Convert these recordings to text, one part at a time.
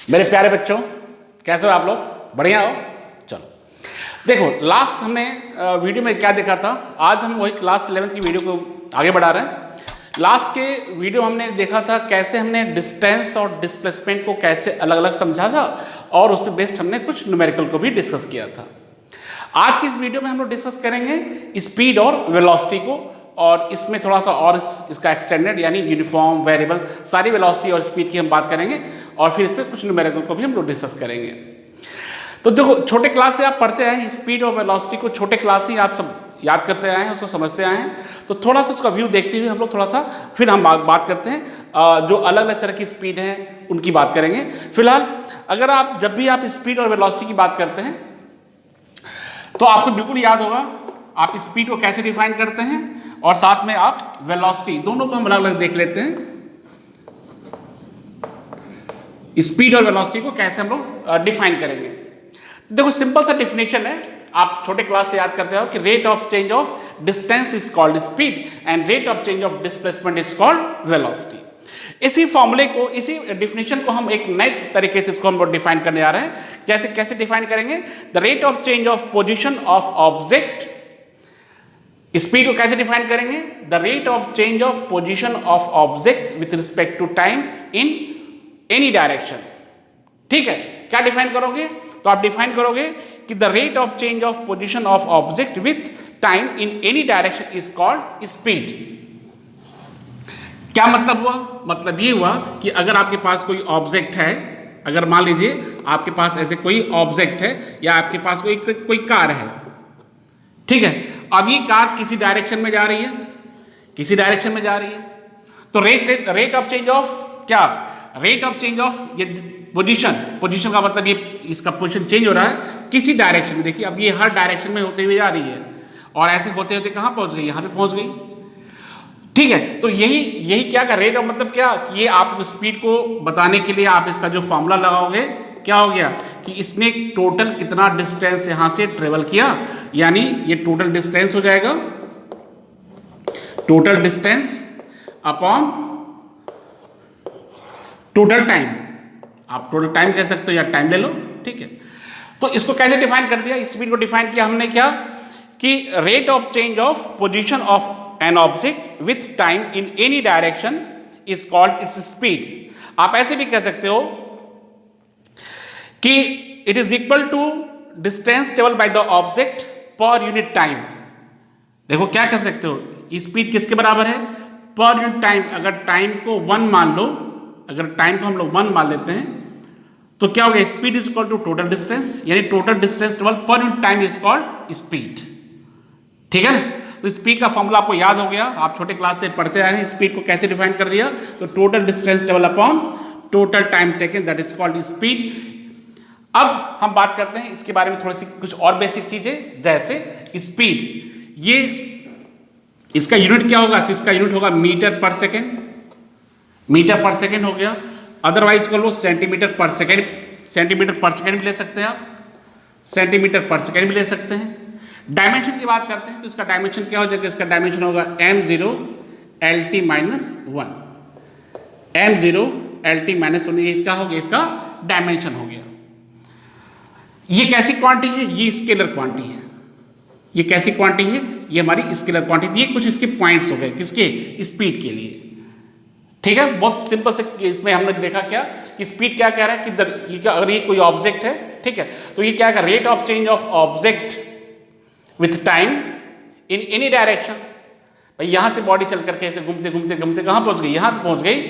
मेरे प्यारे बच्चों, कैसे हो आप लोग? बढ़िया हो? चलो देखो, लास्ट हमने वीडियो में क्या देखा था। आज हम वही क्लास 11th की वीडियो को आगे बढ़ा रहे हैं। लास्ट के वीडियो हमने देखा था कैसे हमने डिस्टेंस और डिस्प्लेसमेंट को कैसे अलग अलग समझा था, और उस पर बेस्ड हमने कुछ न्यूमेरिकल को भी डिस्कस किया था। आज की इस वीडियो में हम लोग डिस्कस करेंगे स्पीड और वेलोसिटी को, और इसमें थोड़ा सा और इसका एक्सटेंडेड यानी यूनिफॉर्म, वेरिएबल, सारी वेलोसिटी और स्पीड की हम बात करेंगे, और फिर इस पर कुछ न्यूमेरिकल को भी हम लोग डिस्कस करेंगे। तो देखो, छोटे क्लास से आप पढ़ते आए हैं स्पीड और वेलोसिटी को, छोटे क्लास से आप सब याद करते आए हैं, उसको समझते आए हैं। तो थोड़ा सा उसका व्यू देखते हुए हम लोग थोड़ा सा फिर हम बात करते हैं जो अलग अलग तरह की स्पीड है उनकी बात करेंगे। फिलहाल अगर आप जब भी आप स्पीड और वेलोसिटी की बात करते हैं तो आपको बिल्कुल याद होगा आप स्पीड को कैसे डिफाइन करते हैं, और साथ में आप वेलोसिटी, दोनों को हम अलग अलग देख लेते हैं। स्पीड और वेलोसिटी को कैसे हम लोग डिफाइन करेंगे। देखो, सिंपल सा डिफिनेशन है, आप छोटे क्लास से याद करते हो कि rate of change of distance is called speed and rate of change of displacement is called velocity. इसी फॉर्मूले को, इसी डिफिनेशन को हम एक नए तरीके से इसको हम डिफाइन करने जा रहे हैं। जैसे कैसे डिफाइन करेंगे? The rate of change of position of object. Speed को कैसे डिफाइन करेंगे? The rate of change of position of object with respect to time in any direction. ठीक है, क्या डिफाइन करोगे? तो आप डिफाइन करोगे कि the rate of change of position of object with time in any direction is called speed. क्या मतलब हुआ? मतलब ये हुआ कि अगर आपके पास कोई ऑब्जेक्ट है, अगर मान लीजिए आपके पास ऐसे कोई ऑब्जेक्ट है, या आपके पास कोई कार है, ठीक है, अब ये कार किसी डायरेक्शन में जा रही है, किसी डायरेक्शन में जा रही है, तो रेट ऑफ चेंज ऑफ क्या? रेट ऑफ चेंज ऑफ ये पोजीशन का मतलब ये इसका पोजीशन चेंज हो रहा है किसी डायरेक्शन में। देखिए, अब ये हर डायरेक्शन में होते हुए जा रही है, और ऐसे होते होते कहाँ पहुंच गई? यहाँ पे पहुंच गई। ठीक है, तो यही क्या का रेट ऑफ मतलब क्या? ये आप स्पीड को बताने के लिए आप इसका जो फॉर्मूला लगाओगे, क्या हो गया कि इसने टोटल कितना डिस्टेंस यहां से ट्रेवल किया, यानी ये टोटल डिस्टेंस हो जाएगा, total distance upon total time. आप टोटल टाइम कह सकते हो या टाइम ले लो, ठीक है। तो इसको कैसे डिफाइन कर दिया? स्पीड को डिफाइन किया हमने क्या कि rate of change of position of an object with time in any direction is called its speed. आप ऐसे भी कह सकते हो कि it is equal to distance travel by the object per unit time. देखो, क्या कह सकते हो, स्पीड किसके बराबर है? पर यूनिट टाइम। अगर टाइम को 1 मान लो, अगर टाइम को हम लोग 1 मान लेते हैं, तो क्या होगा? Speed is equal to total distance, यानी total distance travel per unit time is called speed. ठीक है ना? तो स्पीड का फॉर्मूला आपको याद हो गया, आप छोटे क्लास से पढ़ते आए हैं। स्पीड को कैसे डिफाइन कर दिया? तो total distance travel upon total time taken, that is called speed. अब हम बात करते हैं इसके बारे में थोड़ी सी कुछ और बेसिक चीजें, जैसे स्पीड, ये इसका यूनिट क्या होगा? तो इसका यूनिट होगा मीटर पर सेकेंड। मीटर पर सेकेंड हो गया, अदरवाइज कर लो सेंटीमीटर पर सेकेंड। सेंटीमीटर पर सेकेंड भी ले सकते हैं आप, सेंटीमीटर पर सेकेंड भी ले सकते हैं। डायमेंशन की बात करते हैं तो इसका डायमेंशन क्या हो जाएगा? इसका डायमेंशन होगा m0 LT -1। m0 LT -1 ये इसका हो गया, इसका डायमेंशन हो गया। ये कैसी क्वांटिटी है? ये स्केलर क्वांटिटी है। ये कैसी क्वांटिटी है? ये हमारी स्केलर क्वांटिटी। ये कुछ इसके पॉइंट्स हो गए, किसके? स्पीड के लिए। ठीक है, बहुत सिंपल से इसमें हमने देखा क्या कि स्पीड क्या कह रहा है कि ये क्या, अगर ये कोई ऑब्जेक्ट है, ठीक है, तो ये क्या है? Rate of change of object with time in any direction. भाई यहां से बॉडी चल करके ऐसे घूमते घूमते घूमते कहां पहुंच गई? यहां पहुंच गई।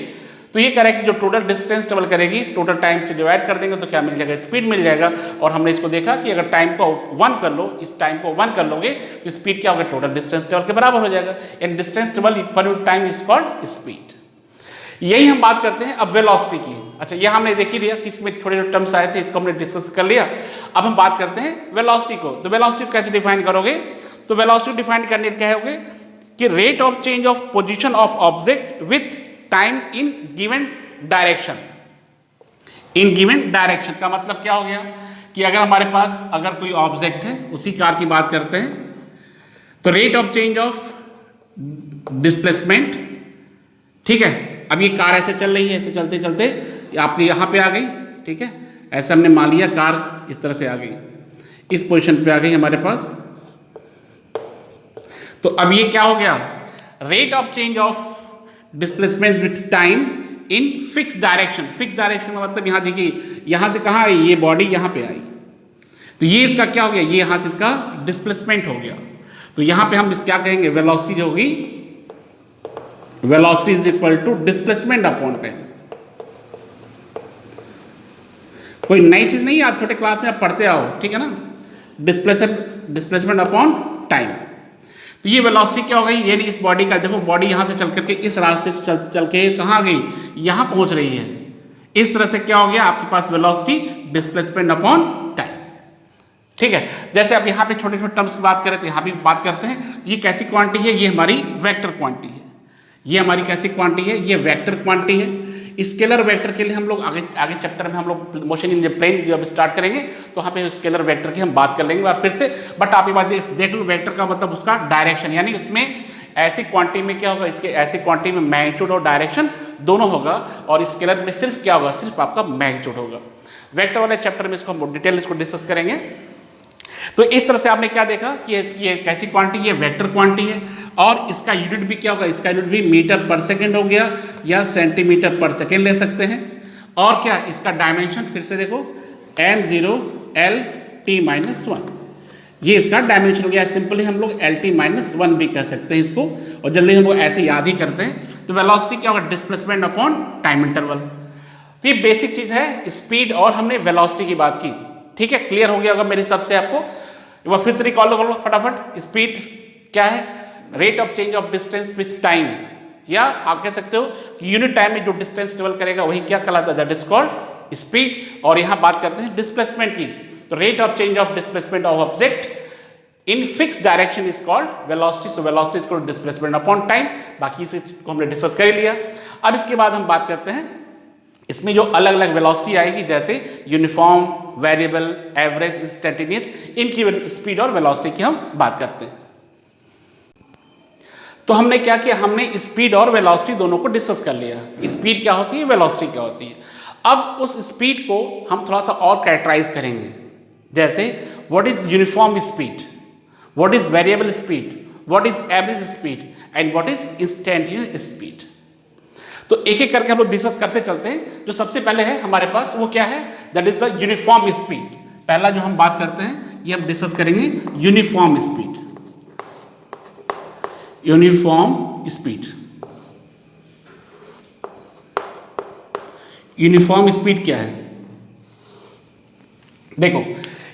तो ये कह रहा है कि जो टोटल डिस्टेंस ट्रेवल करेगी, टोटल टाइम से डिवाइड कर देंगे तो क्या मिल जाएगा? स्पीड मिल जाएगा। और हमने इसको देखा कि अगर टाइम को 1 कर लो, इस टाइम को 1 कर लोगे तो स्पीड क्या होगा? टोटल डिस्टेंस ट्रेवल के बराबर हो जाएगा। एंड डिस्टेंस ट्रेवल पर टाइम इज कॉल्ड स्पीड। यही हम बात करते हैं अब वेलोसिटी की। अच्छा, यह हमने देख ही लिया कि इसमें छोटे छोटे टर्म्स आए थे, इसको हमने डिस्कस कर लिया। अब हम बात करते हैं वेलोसिटी को। तो वेलोसिटी को कैसे डिफाइन करोगे? तो वेलोसिटी डिफाइन करने क्या होगे कि rate of change of position of object with time in given direction. In given direction का मतलब क्या हो गया कि अगर हमारे पास अगर कोई ऑब्जेक्ट है, उसी कार की बात करते हैं, तो rate of change of displacement, ठीक है, अब ये कार ऐसे चल रही है, ऐसे चलते चलते आपके यहाँ पे आ गई, ठीक है। ऐसे हमने मान लिया कार इस तरह से आ गई, इस पोजीशन पे आ गई हमारे पास। तो अब ये क्या हो गया, rate of change of displacement with time in fix direction. Fix direction का मतलब यहाँ देखिए, यहाँ से कहाँ आई, ये बॉडी यहाँ पे आई, तो ये इसका क्या हो गया, ये यहाँ से इसका डिस्प्लेसमेंट हो गया। तो यहाँ पे हम क्या कहेंगे, वेलोसिटी जो होगी, velocity is equal to displacement upon time. कोई नई चीज नहीं है, आप छोटे क्लास में आप पढ़ते आओ, ठीक है ना, डिस्प्लेसमेंट अपॉन टाइम। तो ये वेलोसिटी क्या हो गई, यानी इस बॉडी का देखो, बॉडी यहाँ से चल करके इस रास्ते से चल के कहाँ आ गई, यहाँ पहुँच रही है। इस तरह से क्या हो गया आपके पास वेलोसिटी डिस्प्लेसमेंट अपॉन टाइम, ठीक है। जैसे अब यहाँ पे छोटे छोटे टर्म्स की बात करें तो यहाँ भी बात करते हैं। ये कैसी क्वांटिटी है, ये हमारी वेक्टर क्वांटिटी है। ये हमारी कैसी क्वांटिटी है, ये वेक्टर क्वांटिटी है। स्केलर वेक्टर के लिए हम लोग आगे चैप्टर में हम लोग मोशन इन द प्लेन जब स्टार्ट करेंगे तो वहाँ पे स्केलर वेक्टर की हम बात कर लेंगे और फिर से। बट आप ये बात देख लो, वेक्टर का मतलब उसका डायरेक्शन, यानी उसमें ऐसी क्वांटिटी में क्या होगा, इसके ऐसी क्वांटिटी में मैग्नीट्यूड और डायरेक्शन दोनों होगा, और स्केलर में सिर्फ क्या होगा, सिर्फ आपका मैग्नीट्यूड होगा। वेक्टर वाले चैप्टर में इसको हम डिटेल इसको डिस्कस करेंगे। तो इस तरह से आपने क्या देखा कि ये कैसी क्वांटिटी है, वेक्टर क्वांटिटी है, और इसका यूनिट भी क्या होगा, इसका यूनिट भी मीटर पर सेकेंड हो गया या सेंटीमीटर पर सेकेंड ले सकते हैं। और क्या इसका डायमेंशन फिर से देखो, m0 L T-1, ये इसका डायमेंशन हो गया। सिंपली हम लोग LT-1 भी कह सकते हैं इसको, और जल्दी हम लोग ऐसे याद ही करते हैं। तो वेलोसिटी क्या होगा, डिस्प्लेसमेंट अपॉन टाइम इंटरवल। तो ये बेसिक चीज है, स्पीड और हमने वेलोसिटी की बात की, ठीक है। क्लियर हो गया होगा मेरे हिसाब से आपको। एक बार फिर से रिकॉल करो फटाफट। स्पीड क्या है, rate of change of distance with time, या आप कह सकते हो कि यूनिट टाइम में जो डिस्टेंस ट्रेवल करेगा वही क्या कहलाता है, दैट इज कॉल्ड स्पीड। और यहाँ बात करते हैं डिस्प्लेसमेंट की, तो rate of change of displacement of object in fix direction is called velocity. So velocity is called displacement upon time. बाकी इसे को हमने डिस्कस कर लिया। अब इसके बाद हम बात करते हैं इसमें जो अलग अलग वेलोसिटी आएगी, जैसे यूनिफॉर्म, वेरिएबल, एवरेज, इंस्टेंटेनियस, इनकी स्पीड और वेलोसिटी की हम बात करते हैं। तो हमने क्या किया, हमने स्पीड और वेलोसिटी दोनों को डिस्कस कर लिया। स्पीड क्या होती है, वेलोसिटी क्या होती है। अब उस स्पीड को हम थोड़ा सा और कैरेक्टराइज करेंगे, जैसे what is uniform speed, what is variable speed, what is average speed and what is instantaneous speed. तो एक एक करके हम लोग डिस्कस करते चलते हैं। जो सबसे पहले है हमारे पास वो क्या है, that is the uniform speed. पहला जो हम बात करते हैं ये हम डिस्कस करेंगे uniform speed. Uniform speed, uniform speed क्या है, देखो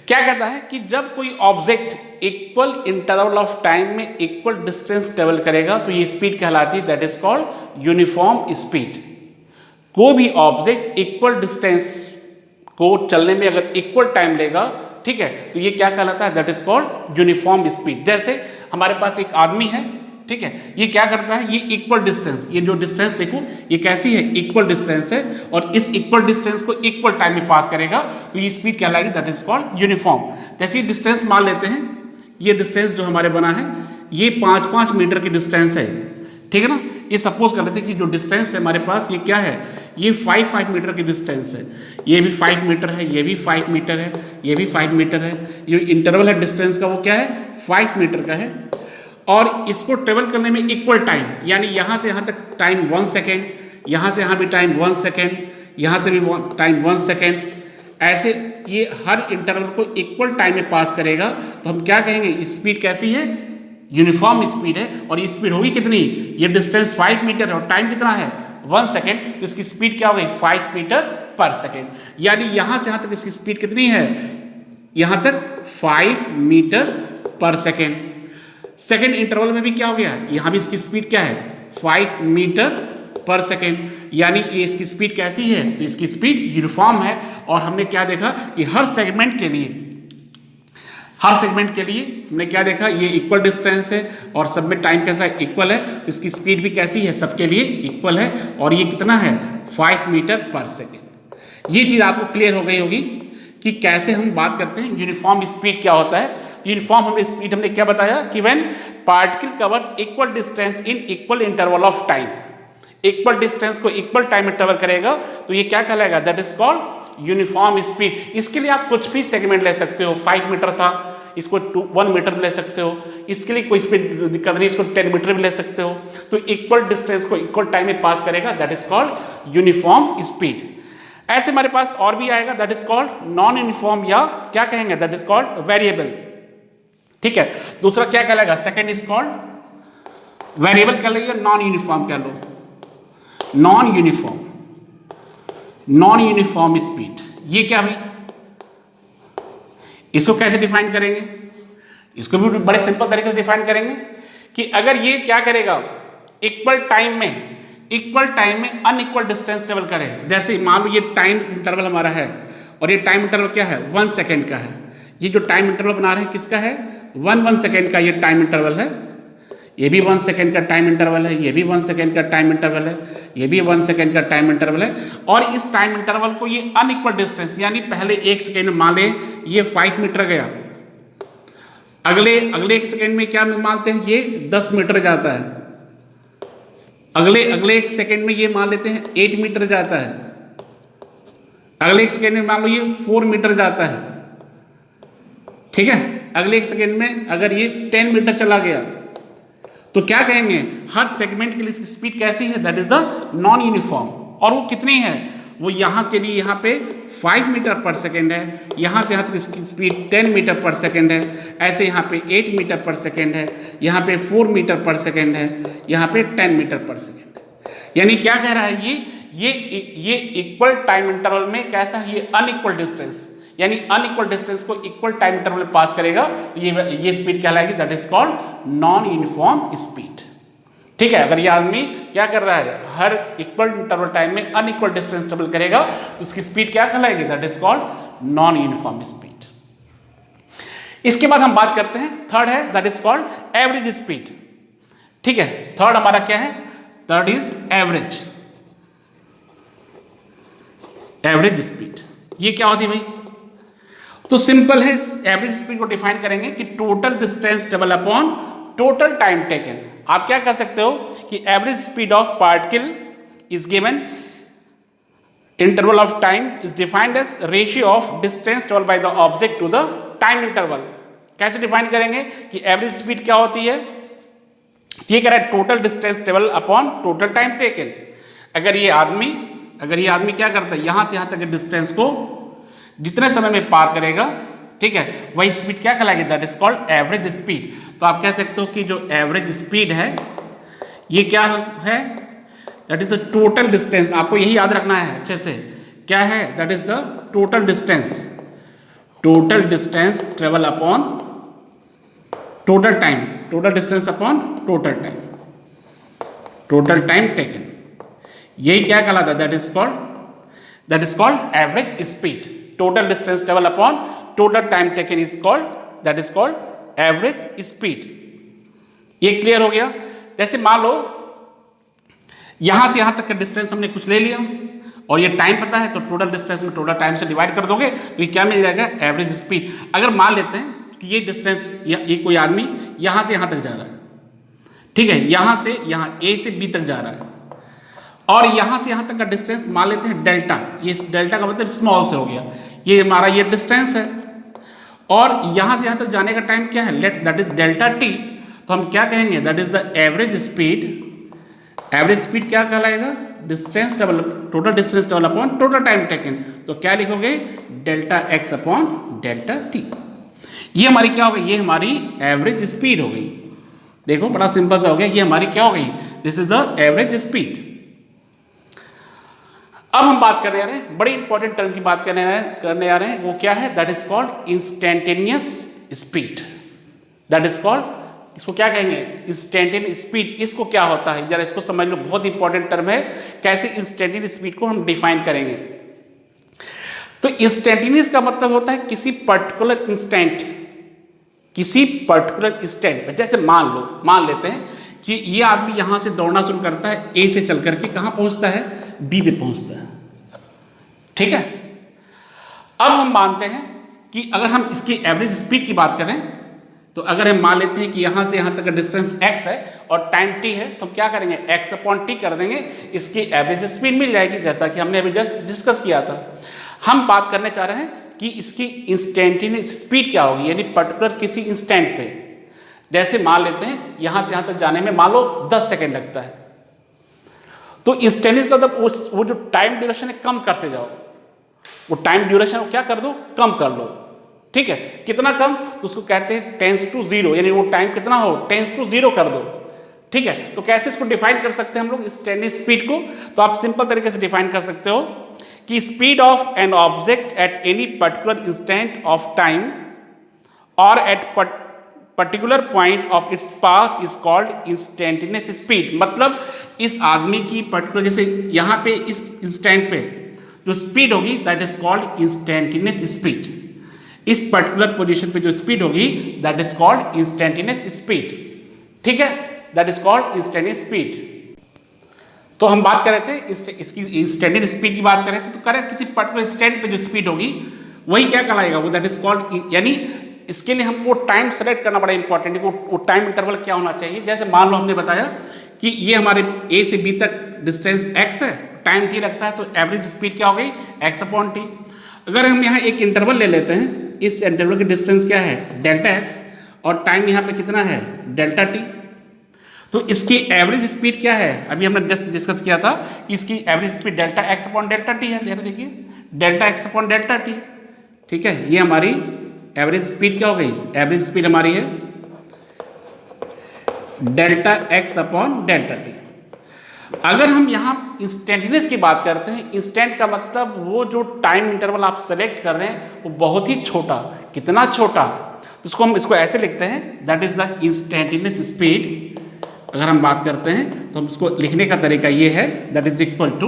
क्या कहता है कि जब कोई object equal interval of time में इक्वल डिस्टेंस ट्रेवल करेगा तो ये स्पीड कहलाती है, that is called uniform speed. कोई भी ऑब्जेक्ट इक्वल डिस्टेंस को चलने में अगर इक्वल टाइम लेगा, ठीक है, तो ये क्या कहलाता है, that is called uniform speed. जैसे हमारे पास एक आदमी है, ठीक है, ये क्या करता है, ये इक्वल डिस्टेंस, ये जो डिस्टेंस देखो ये कैसी है, इक्वल डिस्टेंस है, और इस इक्वल डिस्टेंस को इक्वल टाइम में पास करेगा तो ये स्पीड क्या लाएगी, दैट इज कॉल्ड यूनिफॉर्म। जैसे ये डिस्टेंस मान लेते हैं, ये डिस्टेंस जो हमारे बना है ये 5-5 मीटर की डिस्टेंस है, ठीक है ना। ये सपोज कर लेते हैं कि जो डिस्टेंस है हमारे पास ये क्या है, ये 5 मीटर की डिस्टेंस है, ये भी 5 मीटर है, ये भी 5 मीटर है, ये भी 5 मीटर है। ये इंटरवल है डिस्टेंस का वो क्या है, 5 मीटर का है, और इसको ट्रेवल करने में इक्वल टाइम, यानी यहाँ से यहाँ तक टाइम 1 सेकेंड, यहाँ से यहाँ भी टाइम 1 सेकेंड, यहाँ से भी टाइम 1 सेकेंड, ऐसे ये हर इंटरवल को इक्वल टाइम में पास करेगा। तो हम क्या कहेंगे, स्पीड कैसी है, यूनिफॉर्म स्पीड है। और ये स्पीड होगी कितनी, ये डिस्टेंस 5 मीटर है और टाइम कितना है 1 सेकेंड, तो इसकी स्पीड क्या हो गई 5 मीटर पर सेकेंड। यानी यहाँ से यहाँ तक इसकी स्पीड कितनी है, यहाँ तक 5 मीटर पर सेकेंड। सेकेंड इंटरवल में भी क्या हो गया, यहाँ भी इसकी स्पीड क्या है 5 मीटर पर सेकेंड, यानी ये इसकी स्पीड कैसी है, तो इसकी स्पीड यूनिफॉर्म है। और हमने क्या देखा कि हर सेगमेंट के लिए हमने क्या देखा, ये इक्वल डिस्टेंस है और सब में टाइम कैसा है, इक्वल है, तो इसकी स्पीड भी कैसी है, सबके लिए इक्वल है, और ये कितना है 5 मीटर पर सेकेंड। ये चीज़ आपको क्लियर हो गई होगी कि कैसे हम बात करते हैं यूनिफॉर्म स्पीड क्या होता है। यूनिफॉर्म स्पीड हमने क्या बताया कि when particle covers equal distance in equal interval of time, equal distance को इक्वल टाइम में ट्रेवल करेगा तो ये क्या कहलाएगा, that is called uniform speed. इसके लिए आप कुछ भी सेगमेंट ले सकते हो, 5 मीटर था इसको 1 मीटर भी ले सकते हो, इसके लिए कोई स्पीड दिक्कत नहीं, इसको 10 मीटर भी ले सकते हो। तो इक्वल डिस्टेंस को इक्वल टाइम में पास करेगा, that is called uniform speed. ऐसे हमारे पास और भी आएगा, that is called non uniform, या क्या कहेंगे, दैट इज कॉल्ड वेरिएबल। ठीक है, दूसरा क्या कहलाएगा, सेकेंड इज कॉल्ड वेरिएबल कह लो या नॉन यूनिफॉर्म कह लो, non uniform, non uniform speed. ये क्या भाई, इसको कैसे डिफाइन करेंगे, इसको भी बड़े सिंपल तरीके से डिफाइन करेंगे कि अगर ये क्या करेगा, इक्वल टाइम में अनइक्वल डिस्टेंस ट्रेवल करे। जैसे मान लो ये टाइम इंटरवल हमारा है और ये टाइम इंटरवल क्या है, 1 सेकेंड का है। ये जो टाइम इंटरवल बना रहे हैं किसका है, 1 सेकेंड का ये टाइम इंटरवल है, ये भी 1 सेकेंड का टाइम इंटरवल है, ये भी 1 सेकेंड का टाइम इंटरवल है, ये भी 1 सेकेंड का टाइम इंटरवल है। और इस टाइम इंटरवल को ये अनइक्वल डिस्टेंस, यानी पहले 1 सेकेंड में मान ले ये 5 मीटर गया, अगले 1 सेकेंड में क्या मानते हैं, ये 10 मीटर जाता है, अगले 1 सेकेंड में ये मान लेते हैं 8 मीटर जाता है, अगले 1 सेकेंड में मान लो ये 4 मीटर जाता है। ठीक है, अगले 1 सेकेंड में अगर ये 10 मीटर चला गया तो क्या कहेंगे, हर सेगमेंट के लिए इसकी स्पीड कैसी है, that is the non uniform. और वो कितनी है, वो यहाँ के लिए यहाँ पे 5 मीटर पर सेकेंड है, यहाँ से यहाँ तक इसकी स्पीड 10 मीटर पर सेकेंड है, ऐसे यहाँ पे 8 मीटर पर सेकेंड है, यहाँ पे 4 मीटर पर सेकेंड है, यहाँ पे 10 मीटर पर सेकेंड है। यानी क्या कह रहा है, ये इक्वल टाइम इंटरवल में कैसा है, ये अनइक्वल डिस्टेंस, यानी अनइक्वल डिस्टेंस को इक्वल टाइम इंटरवल में पास करेगा, तो ये स्पीड कहलाएगी, that is called non uniform speed. ठीक है, अगर ये आदमी क्या कर रहा है, हर इक्वल इंटरवल टाइम में अनइक्वल डिस्टेंस ट्रेवल करेगा तो उसकी स्पीड क्या कहलाएगी, that is called non uniform speed. इसके बाद हम बात करते हैं, थर्ड है that is called average speed. ठीक है, थर्ड हमारा क्या है, third is average, average speed. ये क्या होती है भाई, तो सिंपल है, एवरेज स्पीड को डिफाइन करेंगे कि total distance travel upon total time taken. आप क्या कह सकते हो कि average speed of particle is given, interval of time is defined as ratio of distance travel by the object to the time interval. कैसे define करेंगे कि average speed क्या होती है, ये कह रहा है total distance travel upon total time taken. अगर ये आदमी क्या करता है, यहां से यहां तक के डिस्टेंस को जितने समय में पार करेगा, ठीक है, वही स्पीड क्या कहलाएगी, that is called average speed. तो आप कह सकते हो कि जो एवरेज स्पीड है ये क्या है, that is the total distance. आपको यही याद रखना है अच्छे से, क्या है, that is the total distance travel upon total time, total distance upon total time taken. यही क्या कहलाता है, that is called average speed. Total distance travel upon total time taken is called, that is called average speed. ये clear हो गया। जैसे मान लो यहां से यहां तक का डिस्टेंस हमने कुछ ले लिया और ये टाइम पता है, तो टोटल डिस्टेंस में टोटल टाइम से डिवाइड कर दोगे तो ये क्या मिल जाएगा, एवरेज स्पीड। अगर मान लेते हैं कि ये डिस्टेंस, ये कोई आदमी यहां से यहां तक जा रहा है, ठीक है, यहां से यहां ए से बी तक जा रहा है, और यहां से यहां तक का डिस्टेंस मान लेते हैं डेल्टा। ये डेल्टा का मतलब स्मॉल से हो गया, ये हमारा ये डिस्टेंस है, और यहां से यहां तक जाने का टाइम क्या है, let that is delta T. तो हम क्या कहेंगे, that is the average speed. Average speed क्या कहलाएगा, distance double, total distance double upon total time taken. तो क्या लिखोगे, delta x upon delta T. ये हमारी क्या हो गई, ये हमारी एवरेज स्पीड हो गई। देखो बड़ा सिंपल सा हो गया, ये हमारी क्या हो गई, this is the average speed. अब हम बात करने आ रहे हैं, बड़ी इंपॉर्टेंट टर्म की बात करने आ रहे हैं, वो क्या है, that is called instantaneous speed. That is called, इसको क्या कहेंगे, इंस्टेंटेनियस स्पीड। इसको क्या होता है, जरा इसको समझ लो, बहुत इंपॉर्टेंट टर्म है, कैसे इंस्टेंटेनियस स्पीड को हम डिफाइन करेंगे। तो इंस्टेंटेनियस का मतलब होता है किसी पर्टिकुलर इंस्टेंट पर, जैसे मान लेते हैं कि ये आदमी यहां से दौड़ना शुरू करता है, ए से चल करके कहां पहुंचता है, बी पे पहुंचता है, ठीक है। अब हम मानते हैं कि अगर हम इसकी एवरेज स्पीड की बात करें, तो अगर हम मान लेते हैं कि यहां से यहां तक का डिस्टेंस x है और टाइम t है, तो हम क्या करेंगे, x अपॉन टी कर देंगे, इसकी एवरेज स्पीड मिल जाएगी, जैसा कि हमने अभी जस्ट डिस्कस किया था। हम बात करने चाह रहे हैं कि इसकी इंस्टेंटेनियस स्पीड क्या होगी, यानी पर्टिकुलर किसी इंस्टेंट पे। जैसे मान लेते हैं यहां से यहां तक जाने में मान लो 10 सेकेंड लगता है, तो इंस्टेंटेनियस का मतलब वो जो टाइम ड्यूरेशन है कम करते जाओ, वो टाइम ड्यूरेशन को क्या कर दो, कम कर लो। ठीक है, कितना कम, तो उसको कहते हैं टेंस टू जीरो, यानी वो टाइम कितना हो, टेंस टू जीरो कर दो। ठीक है, तो कैसे इसको डिफाइन कर सकते हैं हम लोग इंस्टेंटेनियस स्पीड को, तो आप सिंपल तरीके से डिफाइन कर सकते हो कि speed of an object at any particular instant of time और at particular point of its path is called instantaneous speed. मतलब इस आदमी की पर्टिकुलर, जैसे यहाँ पे इस इंस्टेंट पे जो स्पीड होगी that is called instantaneous speed. इस पर्टिकुलर पोजीशन पे जो स्पीड होगी that is called instantaneous speed. ठीक है, that is called instantaneous speed. तो हम बात कर रहे थे इसकी इंस्टेंटेनियस स्पीड की बात कर रहे थे, तो करें किसी पर्टिकुलर इंस्टेंट पे जो स्पीड होगी वही क्या कहलाएगा, वो दैट इज कॉल्ड, यानी इसके लिए हमको टाइम सेलेक्ट करना बड़ा इंपॉर्टेंट है, वो टाइम इंटरवल क्या होना चाहिए। जैसे मान लो हमने बताया कि ये हमारे ए से बी तक डिस्टेंस x है, टाइम t लगता है, तो एवरेज स्पीड क्या हो गई, x/t। अगर हम यहाँ एक इंटरवल ले लेते हैं, इस इंटरवल की डिस्टेंस क्या है, डेल्टा x, और टाइम यहाँ पे कितना है, डेल्टा t, तो इसकी एवरेज स्पीड क्या है, अभी हमने जस्ट डिस्कस किया था कि इसकी एवरेज स्पीड डेल्टा x/डेल्टा t है। जरा देखिए, डेल्टा x/डेल्टा t। ठीक है, ये हमारी एवरेज स्पीड क्या हो गई, एवरेज स्पीड हमारी है डेल्टा x/डेल्टा t। अगर हम यहाँ इंस्टेंटेनियस की बात करते हैं, इंस्टेंट का मतलब वो जो टाइम इंटरवल आप सेलेक्ट कर रहे हैं वो बहुत ही छोटा, कितना छोटा, तो इसको ऐसे लिखते हैं that is the instantaneous speed. अगर हम बात करते हैं तो हम इसको लिखने का तरीका ये है, that is equal to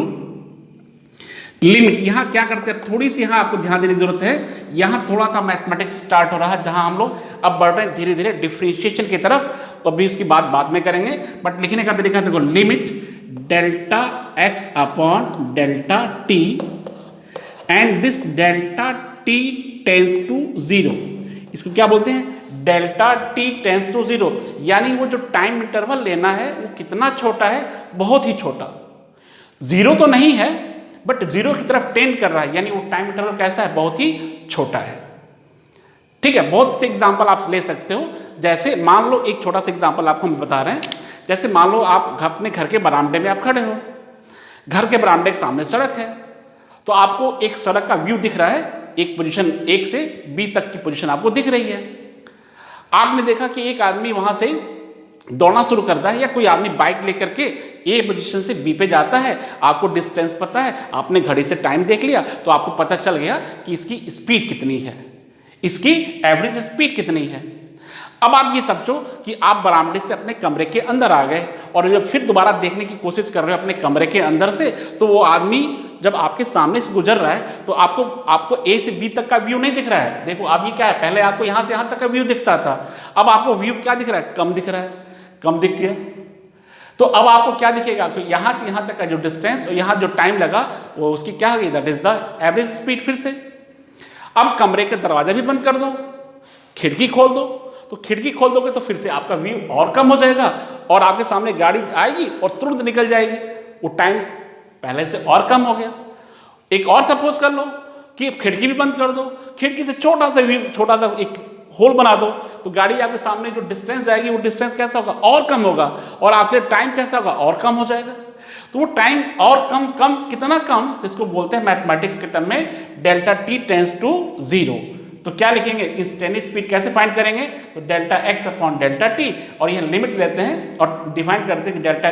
limit. यहाँ क्या करते हैं, थोड़ी सी यहाँ आपको ध्यान देने की जरूरत है, यहाँ थोड़ा सा मैथमेटिक्स स्टार्ट हो रहा है, जहाँ हम लोग अब बढ़ रहे हैं धीरे धीरे डिफरेंशिएशन की तरफ, अभी उसकी बात बाद में करेंगे। बट लिखने का तरीका देखो, लिमिट डेल्टा x/डेल्टा t and this delta t tends to zero. इसको क्या बोलते हैं, delta t tends to zero, यानी वो जो टाइम इंटरवल लेना है वो कितना छोटा है, बहुत ही छोटा, जीरो तो नहीं है बट जीरो की तरफ टेंड कर रहा है, यानी वो टाइम इंटरवल कैसा है, बहुत ही छोटा है। ठीक है, बहुत से एग्जांपल आप ले सकते हो। जैसे मान लो एक छोटा सा एग्जांपल आपको हम बता रहे हैं, जैसे मान लो आप अपने घर के बरामदे में आप खड़े हो, घर के बरामदे के सामने सड़क है, तो आपको एक सड़क का व्यू दिख रहा है, एक पोजीशन A से B तक की पोजीशन आपको दिख रही है। आपने देखा कि एक आदमी वहां से दौड़ना शुरू करता है, या कोई आदमी बाइक लेकर के A पोजीशन से B पे जाता है, आपको डिस्टेंस पता है, आपने घड़ी से टाइम देख लिया, तो आपको पता चल गया कि इसकी स्पीड कितनी है, इसकी एवरेज स्पीड कितनी है। अब आप ये समझो कि आप बरामदे से अपने कमरे के अंदर आ गए, और जब फिर दोबारा देखने की कोशिश कर रहे हो अपने कमरे के अंदर से, तो वो आदमी जब आपके सामने से गुजर रहा है तो आपको A से B तक का व्यू नहीं दिख रहा है। देखो अब ये क्या है, पहले आपको यहाँ से यहाँ तक का व्यू दिखता था, अब आपको व्यू क्या दिख रहा है, कम दिख रहा है, कम दिख गया। तो अब आपको क्या दिखेगा, तो यहाँ से यहाँ तक का जो डिस्टेंस और यहाँ जो टाइम लगा वो उसकी क्या होगी, that is the average speed. फिर से अब कमरे का दरवाजा भी बंद कर दो, खिड़की खोल दो, तो खिड़की खोल दोगे तो फिर से आपका व्यू और कम हो जाएगा, और आपके सामने गाड़ी आएगी और तुरंत निकल जाएगी, वो टाइम पहले से और कम हो गया। एक और सपोज कर लो कि खिड़की भी बंद कर दो, खिड़की से छोटा सा एक होल बना दो, तो गाड़ी आपके सामने जो डिस्टेंस जाएगी वो डिस्टेंस कैसा होगा, और कम होगा, और आपके टाइम कैसा होगा, और कम हो जाएगा। तो वो टाइम और कम कितना कम, तो इसको बोलते हैं मैथमेटिक्स के टर्म में delta t tends to zero. तो क्या लिखेंगे, इंस्टेंटेनियस स्पीड कैसे फाइंड करेंगे, तो डेल्टा x/डेल्टा t, और यह लिमिट लेते हैं और डिफाइन करते हैं कि delta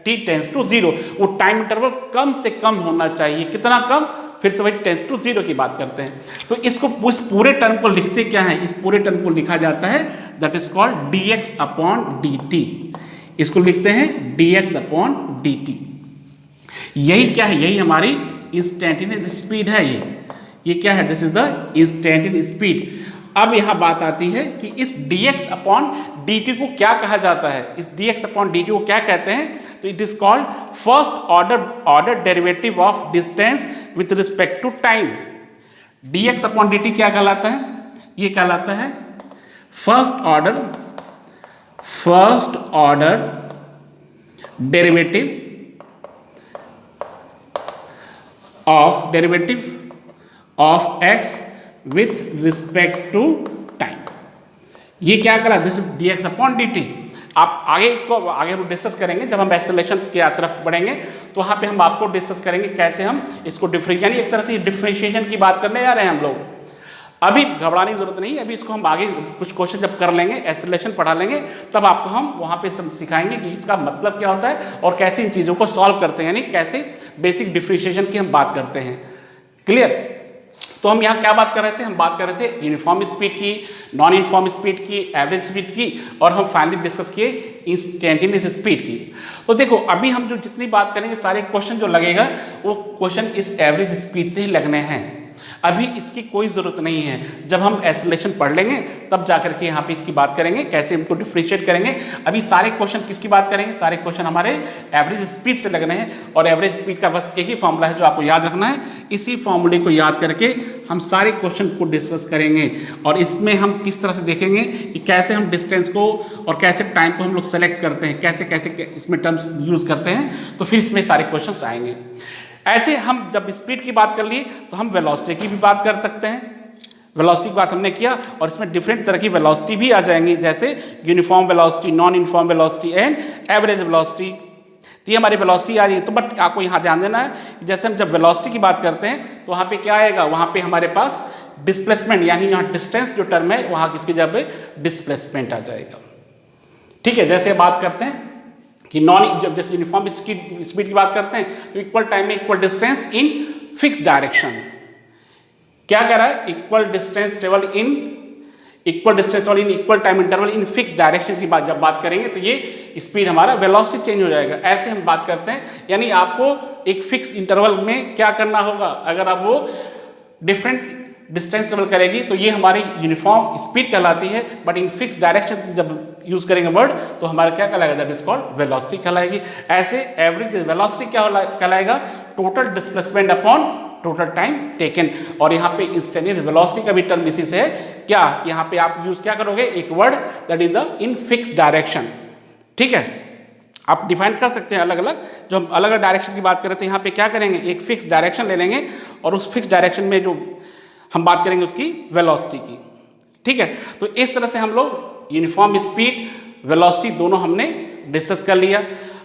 t tends to zero, वो टाइम इंटरवल कम से कम होना चाहिए, कितना कम, फिर से वही टेंस टू जीरो की बात करते हैं। तो इसको इस पूरे टर्म को लिखते क्या है, इस पूरे टर्म को लिखा जाता है दैट इज कॉल्ड dx/dt। इसको लिखते हैं dx/dt। यही क्या है, यही हमारी इंस्टेंटेनियस स्पीड है। ये क्या है, this is the instantaneous speed. अब यहां बात आती है कि इस dx/dt को क्या कहा जाता है, इस dx/dt को क्या कहते हैं, तो it is called first order derivative of distance with respect to time. dx/dt क्या कहलाता है, ये कहलाता है first order derivative of x with respect to time. ये क्या करा, this is d x upon d t. आप आगे इसको आगे हम डिस्कस करेंगे जब हम एक्सेलरेशन की तरफ बढ़ेंगे, तो वहाँ पे हम आपको डिस्कस करेंगे कैसे हम इसको यानी एक तरह से डिफरेंशिएशन की बात करने जा रहे हैं हम लोग। अभी घबराने की जरूरत नहीं, अभी इसको हम आगे कुछ क्वेश्चन जब कर लेंगे, एक्सेलरेशन पढ़ा लेंगे, तब आपको हम वहाँ पे सिखाएंगे कि इसका मतलब क्या होता है और कैसे इन चीज़ों को सॉल्व करते हैं, यानी कैसे बेसिक डिफरेंशिएशन की हम बात करते हैं। क्लियर? तो हम यहाँ क्या बात कर रहे थे, हम बात कर रहे थे यूनिफॉर्म स्पीड की, नॉन यूनिफॉर्म स्पीड की, एवरेज स्पीड की, और हम फाइनली डिस्कस किए इंस्टेंटेनियस स्पीड की। तो देखो अभी हम जो जितनी बात करेंगे सारे क्वेश्चन जो लगेगा वो क्वेश्चन इस एवरेज स्पीड से ही लगने हैं। अभी इसकी कोई ज़रूरत नहीं है, जब हम एक्सेलरेशन पढ़ लेंगे तब जाकर के यहाँ पे इसकी बात करेंगे कैसे इनको डिफरेंशिएट करेंगे। अभी सारे क्वेश्चन किसकी बात करेंगे, सारे क्वेश्चन हमारे एवरेज स्पीड से लगने हैं, और एवरेज स्पीड का बस एक ही फॉर्मूला है जो आपको याद रखना है। इसी फॉर्मूले को याद करके हम सारे क्वेश्चन को डिस्कस करेंगे, और इसमें हम किस तरह से देखेंगे कि कैसे हम डिस्टेंस को और कैसे टाइम को हम लोग सेलेक्ट करते हैं, कैसे कैसे इसमें टर्म्स यूज़ करते हैं, तो फिर इसमें सारे क्वेश्चन आएंगे। ऐसे हम जब स्पीड की बात कर लिए तो हम वेलोसिटी की भी बात कर सकते हैं। वेलोसिटी की बात हमने किया, और इसमें डिफरेंट तरह की वेलोसिटी भी आ जाएंगी, जैसे uniform velocity, non uniform velocity and average velocity. तो ये हमारी वेलोसिटी आ रही है। तो बट आपको यहाँ ध्यान देना है, जैसे हम जब वेलोसिटी की बात करते हैं तो वहाँ पे क्या आएगा, वहाँ पे हमारे पास डिस्प्लेसमेंट, यानी यहाँ डिस्टेंस जो टर्म है वहाँ किसकी जगह पे डिस्प्लेसमेंट आ जाएगा। ठीक है, जैसे बात करते हैं कि नॉन जब जैसे यूनिफॉर्म स्पीड की बात करते हैं तो इक्वल टाइम में equal distance in fix direction. क्या कह रहा है, equal distance travel in equal time interval in fix direction की बात जब बात करेंगे तो ये स्पीड हमारा वेलोसिटी चेंज हो जाएगा। ऐसे हम बात करते हैं, यानी आपको एक फिक्स इंटरवल में क्या करना होगा, अगर आप वो डिफरेंट डिस्टेंस ट्रेवल करेगी तो ये हमारी यूनिफॉर्म स्पीड कहलाती है, बट इन फिक्स डायरेक्शन जब यूज करेंगे वर्ड तो हमारा क्या कहलाएगा, दैट इज कॉल्ड वेलोसिटी कहलाएगी। ऐसे एवरेज वेलोसिटी क्या कहलाएगा, total displacement upon total time taken. और यहाँ पे इंस्टेंटेनियस वेलोसिटी का भी टर्म इसी से है, क्या कि यहाँ पे आप यूज क्या करोगे, एक word that is the in fix direction. ठीक है, आप डिफाइन कर सकते हैं अलग अलग। जो हम अलग अलग डायरेक्शन की बात करें तो यहाँ पे क्या करेंगे, एक फिक्स डायरेक्शन ले लेंगे, और उस फिक्स डायरेक्शन में जो हम बात करेंगे उसकी वेलोसिटी की। ठीक है, तो इस तरह से हम लोग यूनिफॉर्म स्पीड, वेलोसिटी दोनों हमने डिस्कस कर लिया।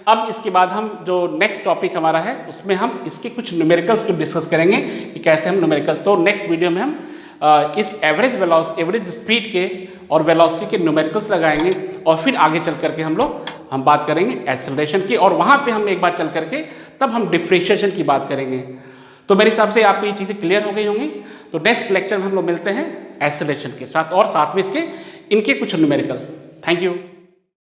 अब इसके बाद हम जो नेक्स्ट टॉपिक हमारा है उसमें हम इसके कुछ न्यूमेरिकल्स को डिस्कस करेंगे कि कैसे हम न्यूमेरिकल, तो नेक्स्ट वीडियो में हम इस एवरेज स्पीड के और वेलोसिटी के न्यूमेरिकल्स लगाएंगे, और फिर आगे चल करके हम बात करेंगे एक्सेलरेशन की, और वहाँ पे हम एक बार चल करके तब हम डिफरेंशिएशन की बात करेंगे। तो मेरे हिसाब से आपको ये चीज़ें क्लियर हो गई होंगी। तो नेक्स्ट लेक्चर में हम लोग मिलते हैं एक्सेलरेशन के साथ, और साथ में इनके कुछ न्यूमेरिकल। Thank you.